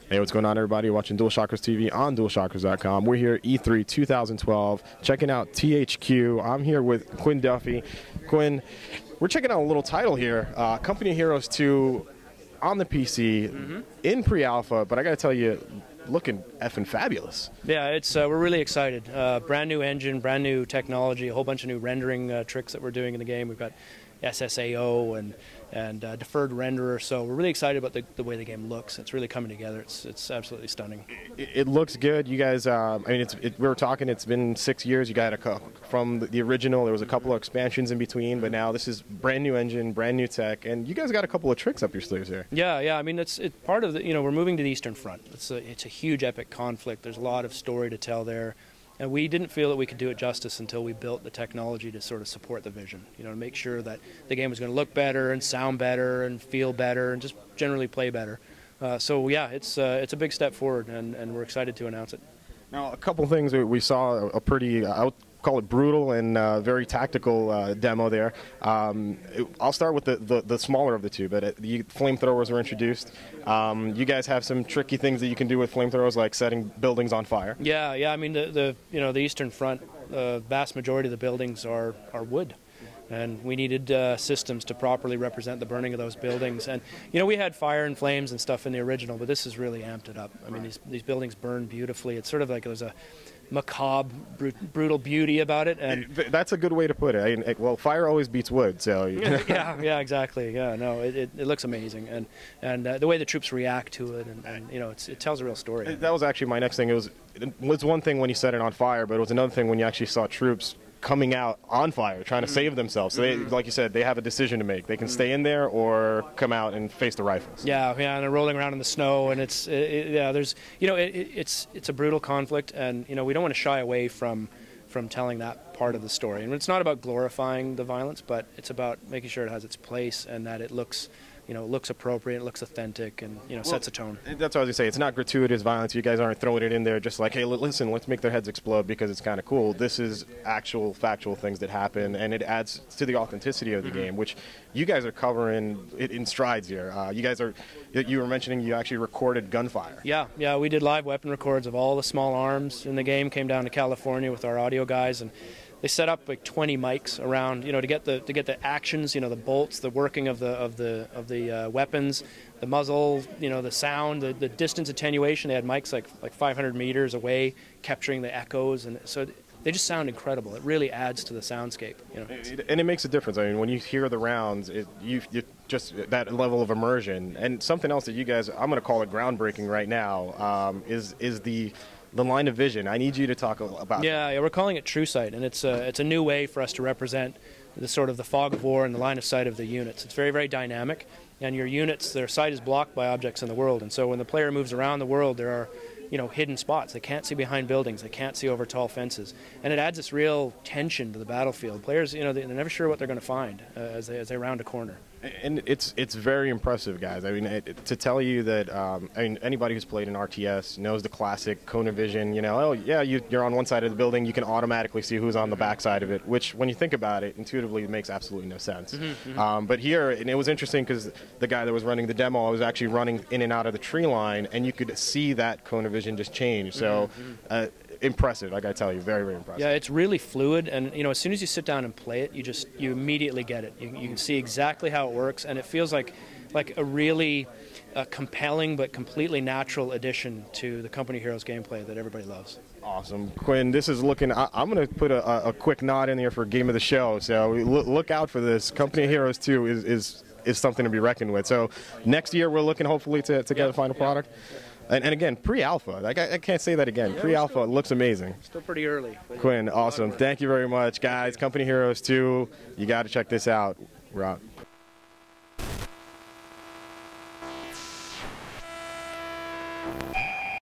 Hey, what's going on, everybody? You're watching DualShockers TV on DualShockers.com. We're here at E3 2012, checking out THQ. I'm here with Quinn Duffy. Quinn, we're checking out a little title here, Company Heroes 2 on the PC, in pre-alpha, but I got to tell you, looking effing fabulous. Yeah, it's we're really excited. Brand new engine, brand new technology, a whole bunch of new rendering tricks that we're doing in the game. We've got SSAO and deferred renderer, so we're really excited about the way the game looks. It's really coming together. It's absolutely stunning. It looks good. You guys, I mean, we were talking, it's been 6 years. You got from the original, there was a couple of expansions in between, but now this is brand new engine, brand new tech, and you guys got a couple of tricks up your sleeves here. Yeah. I mean, it's part of the, we're moving to the Eastern Front. It's a huge epic conflict. There's a lot of story to tell there. And we didn't feel that we could do it justice until we built the technology to sort of support the vision, to make sure that the game was going to look better and sound better and feel better and just generally play better. So yeah, it's a big step forward, and we're excited to announce it. Now, a couple things we saw, a pretty, I'll call it brutal and very tactical demo there. I'll start with the smaller of the two, but the flamethrowers were introduced. You guys have some tricky things that you can do with flamethrowers, like setting buildings on fire. Yeah. I mean, the Eastern Front, the vast majority of the buildings are wood. And we needed systems to properly represent the burning of those buildings. And, we had fire and flames and stuff in the original, but this has really amped it up. I mean, these buildings burn beautifully. It's sort of like there's a macabre, brutal beauty about it. And that's a good way to put it. I mean, well, fire always beats wood, so. yeah, exactly. Yeah, no, it looks amazing. And the way the troops react to it, and it tells a real story. That was actually my next thing. It was one thing when you set it on fire, but it was another thing when you actually saw troops coming out on fire, trying to save themselves. So they, like you said, they have a decision to make. They can stay in there or come out and face the rifles. Yeah, and they're rolling around in the snow, and it's a brutal conflict, and we don't want to shy away from telling that part of the story. And it's not about glorifying the violence, but it's about making sure it has its place and that it looks appropriate, it looks authentic, and sets a tone. That's what I was gonna say. It's not gratuitous violence. You guys aren't throwing it in there just like, hey, listen, let's make their heads explode because it's kind of cool. This is actual, factual things that happen, and it adds to the authenticity of the game, which you guys are covering it in strides here. You were mentioning you actually recorded gunfire. Yeah, we did live weapon records of all the small arms in the game. Came down to California with our audio guys, and they set up like 20 mics around, to get the actions, the bolts, the working of the weapons, the muzzle, the sound, the distance attenuation. They had mics like 500 meters away, capturing the echoes, and so they just sound incredible. It really adds to the soundscape. And it makes a difference. I mean, when you hear the rounds, you just that level of immersion. And something else that you guys, I'm going to call it groundbreaking right now, is the line of vision. I need you to talk about. Yeah, we're calling it True Sight, and it's a new way for us to represent the sort of the fog of war and the line of sight of the units. It's very, very dynamic, and your units, their sight is blocked by objects in the world, and so when the player moves around the world, there are hidden spots. They can't see behind buildings. They can't see over tall fences, and it adds this real tension to the battlefield. Players, they're never sure what they're going to find as they round a corner. And it's very impressive, guys. I mean, to tell you that, anybody who's played an RTS knows the classic cone vision. Oh yeah, you're on one side of the building, you can automatically see who's on the back side of it. Which, when you think about it, intuitively, it makes absolutely no sense. But here, and it was interesting because the guy that was running the demo was actually running in and out of the tree line, and you could see that cone vision just change. So. Impressive, I gotta tell you, very, very impressive. Yeah, it's really fluid, and as soon as you sit down and play it, you immediately get it. You can see exactly how it works, and it feels like a really compelling but completely natural addition to the Company Heroes gameplay that everybody loves. Awesome, Quinn. This is looking. I'm gonna put a quick nod in there for Game of the Show. So look out for this. Company Heroes 2 is something to be reckoned with. So next year we're looking hopefully to get the final product. And again, pre-alpha. I can't say that again. Pre-alpha looks amazing. Still pretty early. Quinn, awesome. Thank you very much, guys. Company Heroes 2. You got to check this out. We're out.